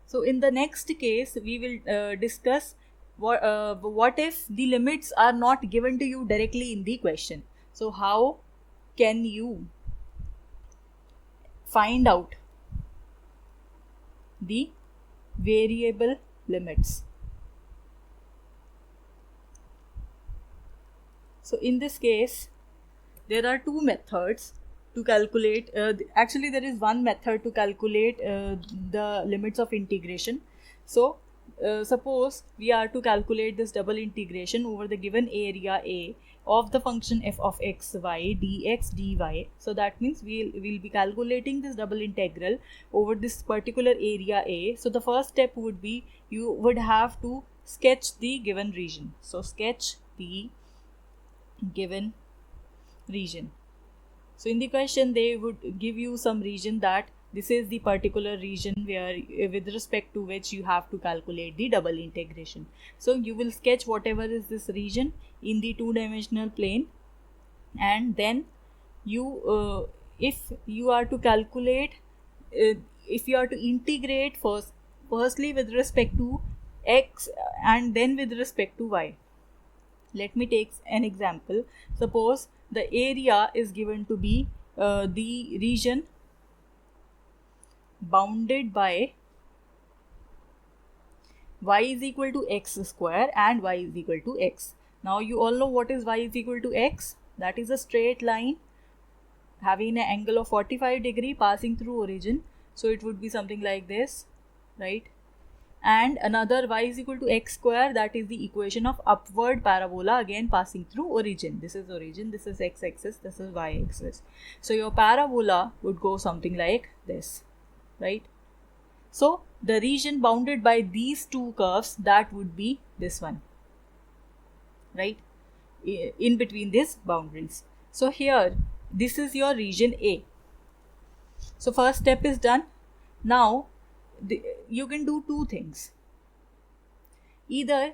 So in the next case, we will discuss what if the limits are not given to you directly in the question. So how can you find out the variable limits? So in this case, there are two methods to calculate. Actually, there is one method to calculate the limits of integration. So suppose we are to calculate this double integration over the given area A of the function f of x y dx dy. So that means we'll be calculating this double integral over this particular area A. So the first step would be you would have to sketch the given region. So sketch the given region. So in the question they would give you some region, that this is the particular region where with respect to which you have to calculate the double integration. So you will sketch whatever is this region in the two-dimensional plane, and then you if you are to calculate if you are to integrate firstly with respect to x and then with respect to y. Let me take an example. Suppose the area is given to be the region bounded by y is equal to x square and y is equal to x. Now you all know what is y is equal to x. That is a straight line having an angle of 45 degree passing through origin. So it would be something like this, right? And another y is equal to x square, that is the equation of upward parabola again passing through origin. This is origin, this is x axis, this is y axis. So your parabola would go something like this, right? So the region bounded by these two curves, that would be this one, right, in between these boundaries. So here this is your region A. So first step is done. Now you can do two things. Either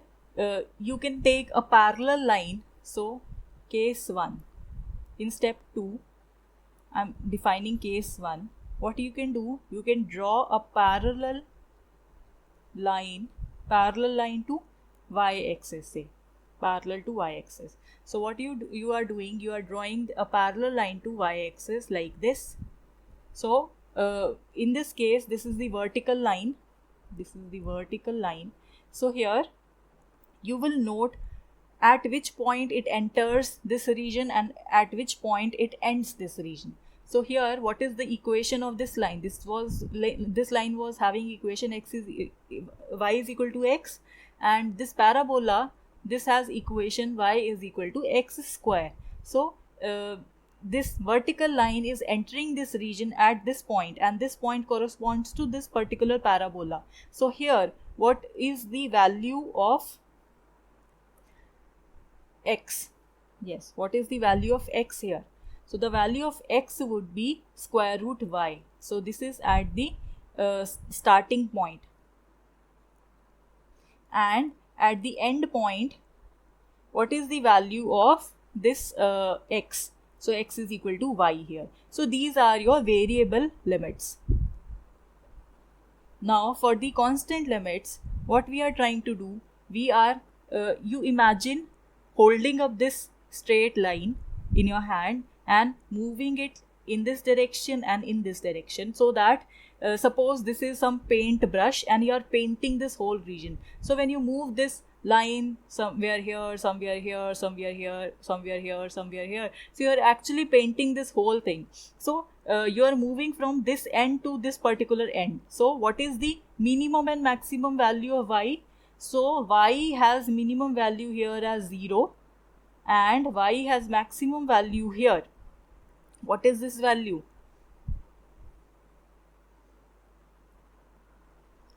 you can take a parallel line. So case 1, in step 2 I'm defining case 1. What you can do, you can draw a parallel line to y axis, say parallel to y axis. So what you are doing, you are drawing a parallel line to y axis like this. So in this case, this is the vertical line. So here you will note at which point it enters this region and at which point it ends this region. So here, what is the equation of this line? This line was having equation y is equal to x, and this parabola, this has equation y is equal to x square. So this vertical line is entering this region at this point, and this point corresponds to this particular parabola. So here, what is the value of x? Yes, what is the value of x here? So the value of x would be square root y. So this is at the starting point, and at the end point, what is the value of this x? So x is equal to y here. So these are your variable limits. Now for the constant limits, what we are trying to do, we are you imagine holding up this straight line in your hand and moving it in this direction and in this direction, so that suppose this is some paint brush and you are painting this whole region. So when you move this line somewhere here, somewhere here, somewhere here, somewhere here, somewhere here, so you are actually painting this whole thing. So you are moving from this end to this particular end. So what is the minimum and maximum value of y? So y has minimum value here as 0 and y has maximum value here. What is this value?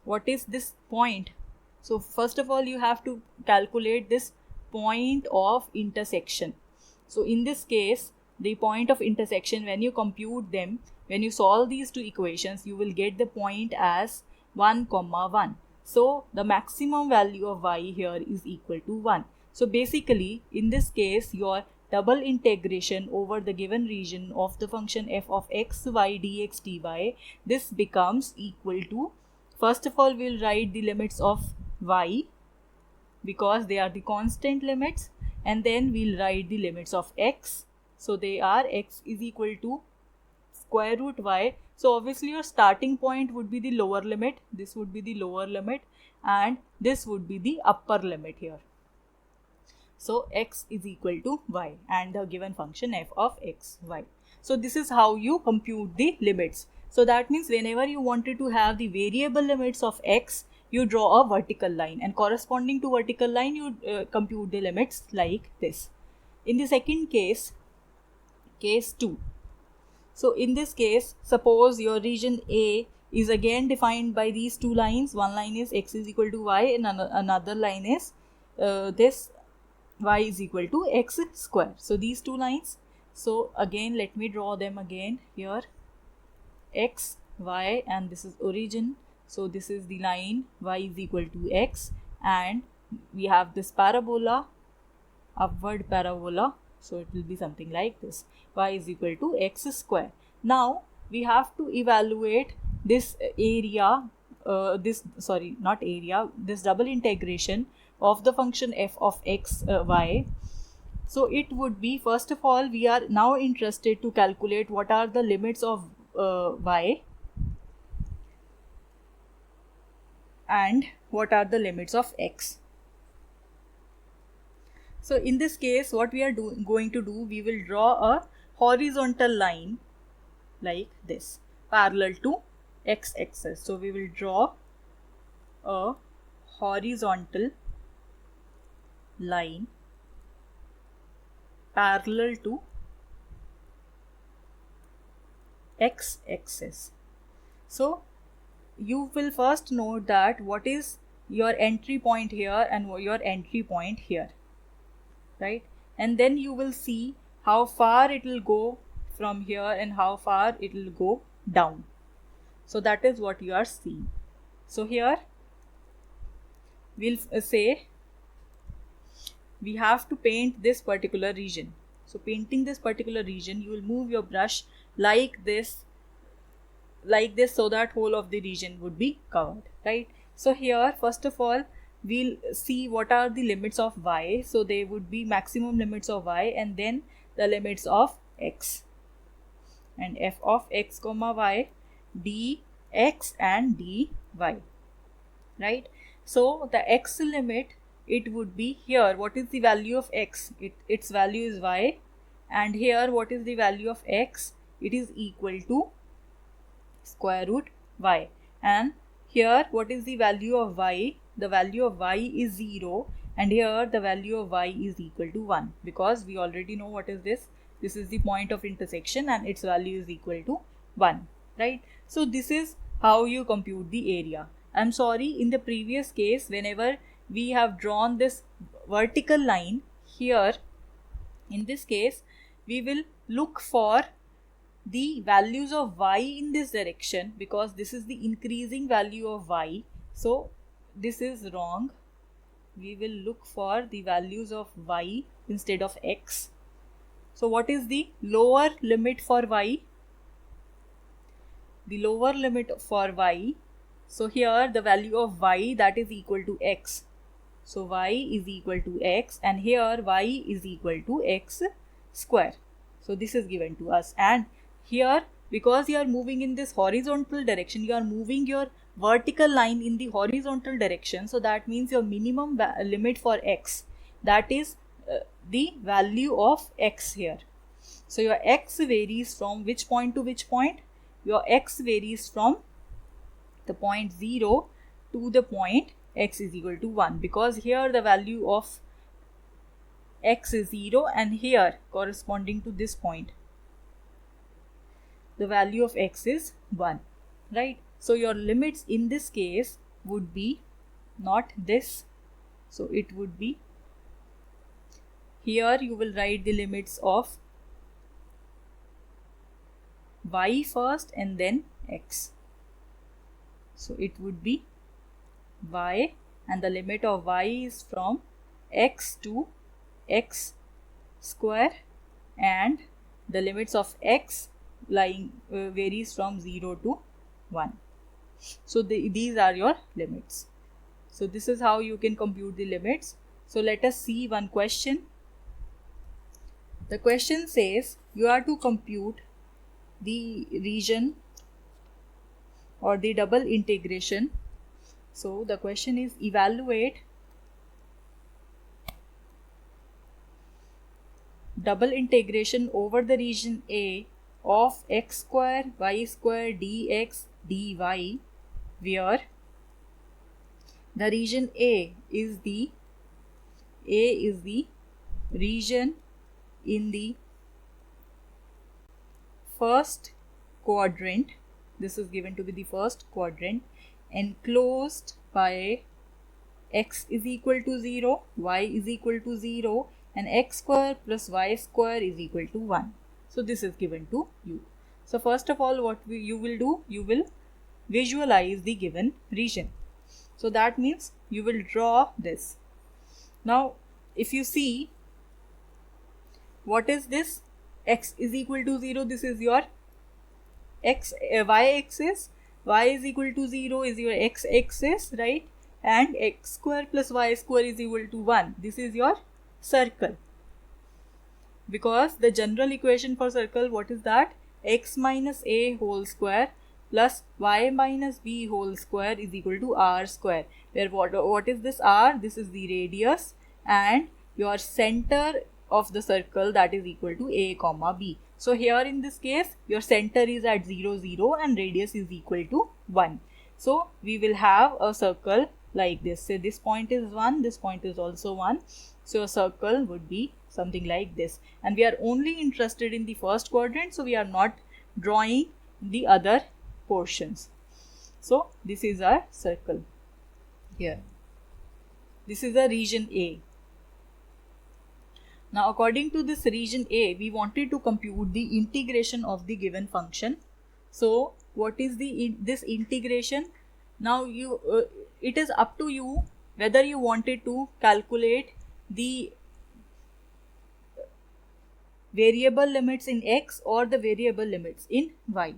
What is this point? So first of all, you have to calculate this point of intersection. So in this case, the point of intersection, when you compute them, when you solve these two equations, you will get the point as 1, 1. So the maximum value of y here is equal to 1. So basically, in this case, your double integration over the given region of the function f of x, y, dx, dy, this becomes equal to First of all, we'll write the limits of y because they are the constant limits, and then we'll write the limits of x. So they are x is equal to square root y. So obviously your starting point would be the lower limit, this would be the lower limit, and this would be the upper limit here. So x is equal to y and the given function f of x, y. So this is how you compute the limits. So that means whenever you wanted to have the variable limits of x, you draw a vertical line, and corresponding to vertical line you compute the limits like this. In the second case, case 2. So in this case, suppose your region A is again defined by these two lines. One line is x is equal to y and another line is this y is equal to x square. So these two lines. So again let me draw them again here. X, y, and this is origin. So this is the line y is equal to x, and we have this parabola, upward parabola. So it will be something like this, y is equal to x square. Now we have to evaluate this area, this double integration of the function f of x, y. So it would be, first of all, we are now interested to calculate what are the limits of y and what are the limits of x. So in this case, what we are going to do, we will draw a horizontal line like this, parallel to x-axis. So we will draw a horizontal line parallel to x-axis. So you will first note that what is your entry point here and your entry point here, right? And then you will see how far it will go from here and how far it will go down. So that is what you are seeing. So here we'll say we have to paint this particular region. So painting this particular region, you will move your brush like this, so that whole of the region would be covered, right? So here, first of all, we'll see what are the limits of y. So they would be maximum limits of y and then the limits of x, and f of x comma y, dx and dy, right? So the x limit, it would be here, what is the value of x? Its value is y, and here what is the value of x? It is equal to square root y. And here what is the value of y? The value of y is 0, and here the value of y is equal to 1, because we already know what is this. This is the point of intersection and its value is equal to 1, right? So this is how you compute the area. I'm sorry, in the previous case, whenever we have drawn this vertical line here, in this case we will look for the values of y in this direction, because this is the increasing value of y. So this is wrong. We will look for the values of y instead of x. So what is the lower limit for y? The lower limit for y, so here the value of y, that is equal to x. So y is equal to x, and here y is equal to x square. So this is given to us, and here, because you are moving in this horizontal direction, you are moving your vertical line in the horizontal direction. So that means your minimum limit for x, that is the value of x here. So your x varies from which point to which point? Your x varies from the point 0 to the point x is equal to 1, because here the value of x is 0, and here corresponding to this point the value of x is 1, right? So your limits in this case would be not this. So it would be, here you will write the limits of y first and then x. So it would be y, and the limit of y is from x to x square, and the limits of x varies from 0 to 1. So these are your limits. So this is how you can compute the limits. So let us see one question. The question says you are to compute the region or the double integration. So the question is evaluate double integration over the region A of x square y square dx dy, where the region A is the region in the first quadrant. This is given to be the first quadrant, enclosed by x is equal to 0, y is equal to 0, and x square plus y square is equal to 1. So this is given to you. So first of all, what you will do, you will visualize the given region. So that means you will draw this. Now if you see, what is this? X is equal to 0, this is your y axis, y is equal to 0 is your x axis, right? And x square plus y square is equal to 1. This is your circle. Because the general equation for circle, what is that? X minus a whole square plus y minus b whole square is equal to r square. Where what is this r? This is the radius, and your center of the circle, that is equal to a comma b. So here in this case, your center is at 0 0 and radius is equal to 1. So we will have a circle like this. Say this point is 1, this point is also 1. So a circle would be something like this. And we are only interested in the first quadrant, so we are not drawing the other portions. So this is our circle here. This is a region A. Now according to this region A, we wanted to compute the integration of the given function. So what is this integration? Now it is up to you whether you wanted to calculate the variable limits in x or the variable limits in y.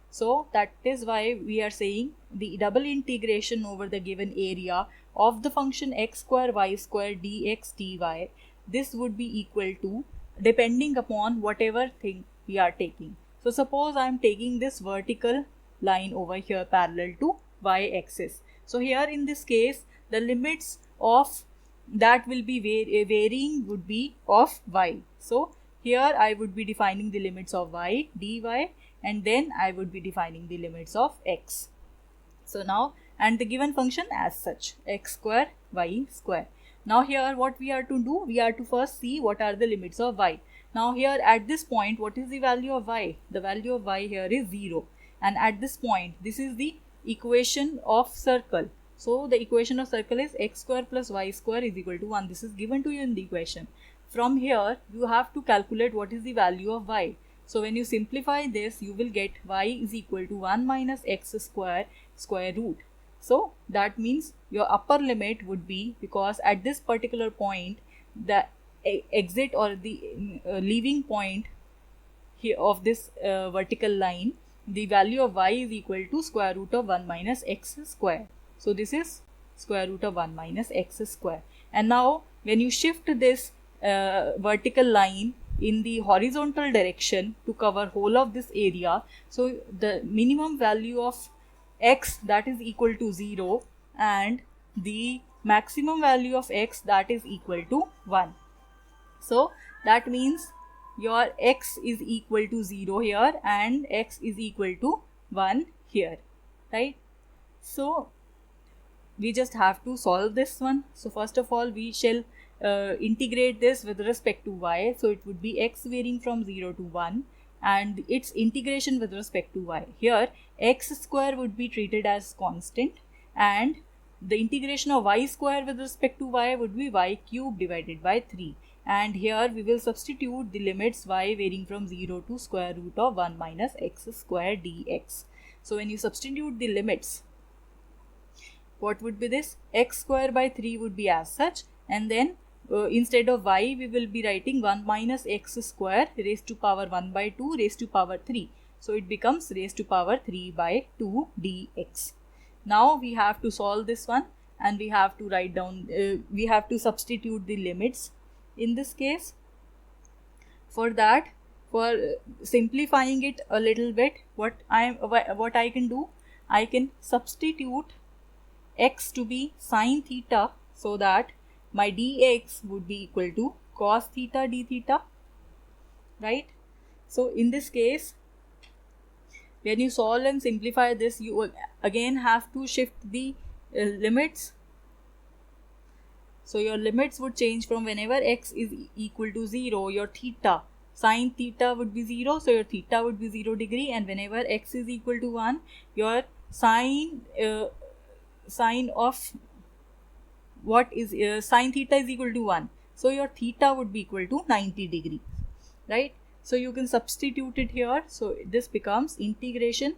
So that is why we are saying the double integration over the given area of the function x square y square dx dy, this would be equal to, depending upon whatever thing we are taking. So suppose I am taking this vertical line over here parallel to y axis. So here in this case, the limits of that will be varying would be of y. So here I would be defining the limits of y dy, and then I would be defining the limits of x. So now, and the given function as such, x square y square. Now here what we are to do, we are to first see what are the limits of y. Now here at this point, what is the value of y? The value of y here is 0. And at this point, this is the equation of circle. So the equation of circle is x square plus y square is equal to 1. This is given to you in the equation. From here, you have to calculate what is the value of y. So when you simplify this, you will get y is equal to 1 minus x square square root. So that means your upper limit would be, because at this particular point, the exit or the leaving point here of this vertical line, the value of y is equal to square root of 1 minus x square. So this is square root of 1 minus x square. And now when you shift this vertical line in the horizontal direction to cover whole of this area, so the minimum value of x, that is equal to 0, and the maximum value of x, that is equal to 1. So that means your x is equal to 0 here and x is equal to 1 here, right? So we just have to solve this one. So first of all, we shall integrate this with respect to y. So it would be x varying from 0 to 1 and its integration with respect to y. Here x square would be treated as constant and the integration of y square with respect to y would be y cube divided by 3. And here we will substitute the limits y varying from 0 to square root of 1 minus x square dx. So when you substitute the limits, what would be this? X square by 3 would be as such, and then instead of y we will be writing 1 minus x square raised to power 1 by 2 raised to power 3. So it becomes raised to power 3 by 2 dx. Now we have to solve this one, and we have to write down, we have to substitute the limits in this case. For that, for simplifying it a little bit, what I can do, I can substitute x to be sine theta, so that my dx would be equal to cos theta d theta, right? So in this case, when you solve and simplify this, you will again have to shift the limits. So your limits would change from whenever x is equal to 0, your theta, sine theta would be 0, so your theta would be 0 degree, and whenever x is equal to 1, your sine of what is sine theta is equal to 1, so your theta would be equal to 90 degrees, right? So you can substitute it here. So this becomes integration,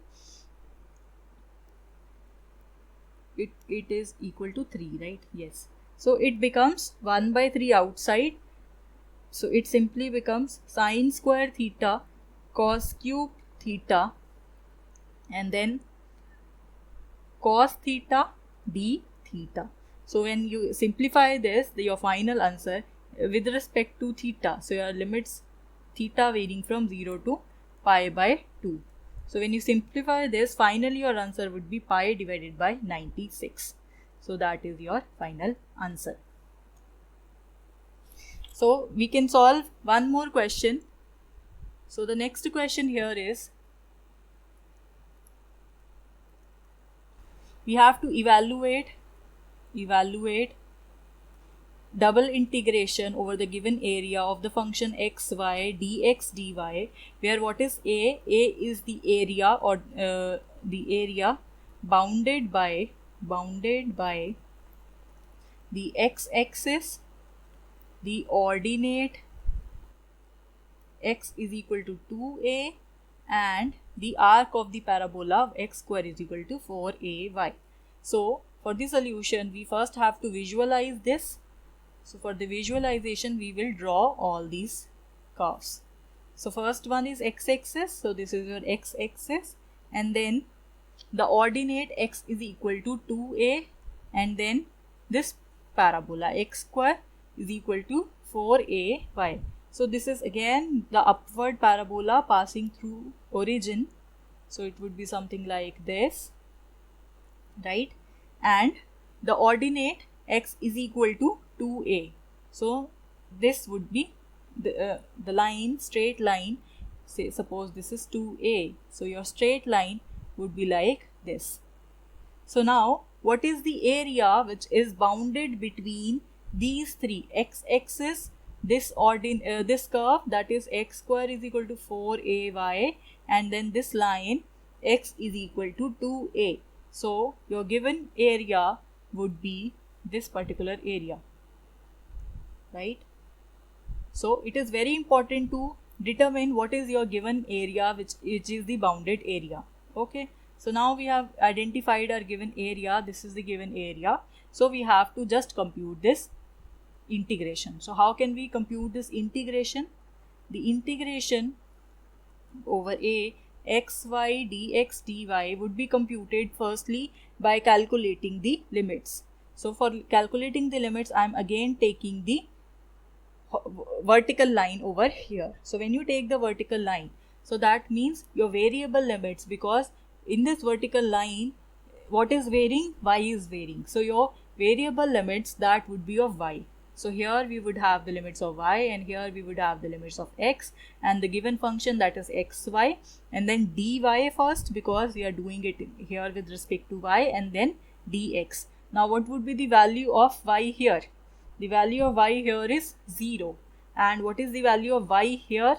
it is equal to 3, right? Yes. So it becomes 1 by 3 outside. So it simply becomes sine square theta cos cube theta, and then cos theta d theta. So when you simplify this, your final answer with respect to theta, so your limits theta varying from 0 to pi by 2. So when you simplify this, finally your answer would be pi divided by 96. So that is your final answer. So we can solve one more question. So the next question here is, we have to evaluate double integration over the given area of the function xy dx dy, where what is a is the area, or the area bounded by the x-axis, the ordinate x is equal to 2a, and the arc of the parabola of x square is equal to 4ay. So for the solution, we first have to visualize this. So for the visualization, we will draw all these curves. So first one is x-axis, so this is your x-axis, and then the ordinate x is equal to 2a, and then this parabola x square is equal to 4ay. So this is again the upward parabola passing through origin, so it would be something like this, right? And the ordinate x is equal to 2a, so this would be the line, straight line. Say suppose this is 2a, so your straight line would be like this. So now what is the area which is bounded between these three, x-axis, this curve, that is x square is equal to 4ay, and then this line x is equal to 2a. So your given area would be this particular area, right? So it is very important to determine what is your given area, which is the bounded area. Okay, so now we have identified our given area. This is the given area, so we have to just compute this integration. So how can we compute this integration? The integration over a xy dx dy would be computed firstly by calculating the limits. So for calculating the limits, I am again taking the vertical line over here. So when you take the vertical line, so that means your variable limits, because in this vertical line, what is varying? Y is varying. So your variable limits, that would be of y. So here we would have the limits of y, and here we would have the limits of x, and the given function, that is xy, and then dy first, because we are doing it here with respect to y, and then dx. Now what would be the value of y here? The value of y here is 0. And what is the value of y here?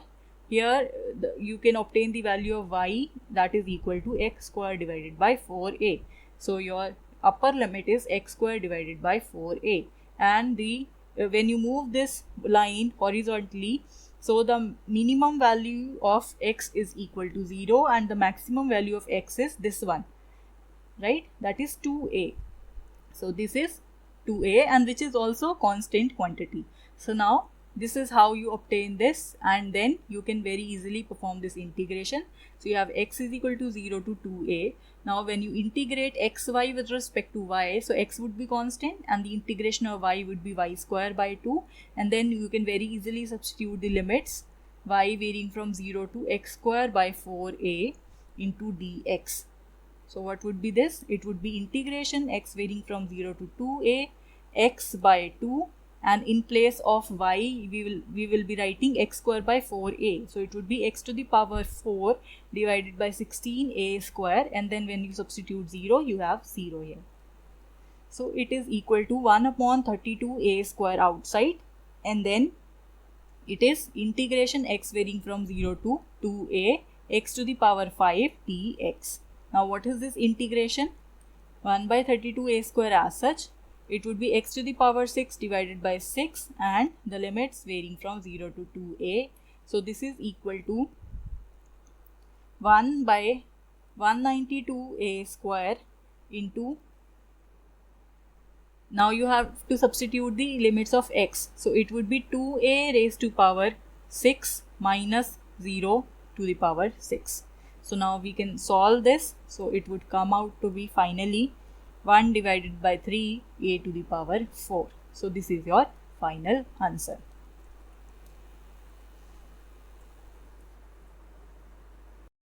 Here you can obtain the value of y, that is equal to x square divided by 4a. So your upper limit is x square divided by 4a, and the when you move this line horizontally, so the minimum value of x is equal to 0, and the maximum value of x is this one, right? That is 2a. So this is 2a, and which is also constant quantity. So now this is how you obtain this, and then you can very easily perform this integration. So you have x is equal to 0 to 2a. Now when you integrate xy with respect to y, so x would be constant and the integration of y would be y square by 2, and then you can very easily substitute the limits y varying from 0 to x square by 4a into dx. So what would be this? It would be integration x varying from 0 to 2a x by 2, and in place of y we will be writing x square by 4a. So it would be x to the power 4 divided by 16a square, and then when you substitute 0 you have 0 here. So it is equal to 1 upon 32a square outside, and then it is integration x varying from 0 to 2a x to the power 5 dx. Now what is this integration? 1 by 32a square as such. It would be x to the power 6 divided by 6 and the limits varying from 0 to 2a. So this is equal to 1 by 192a square into, now you have to substitute the limits of x. So it would be 2a raised to power 6 minus 0 to the power 6. So now we can solve this. So it would come out to be finally 1 divided by 3 a to the power 4. So this is your final answer.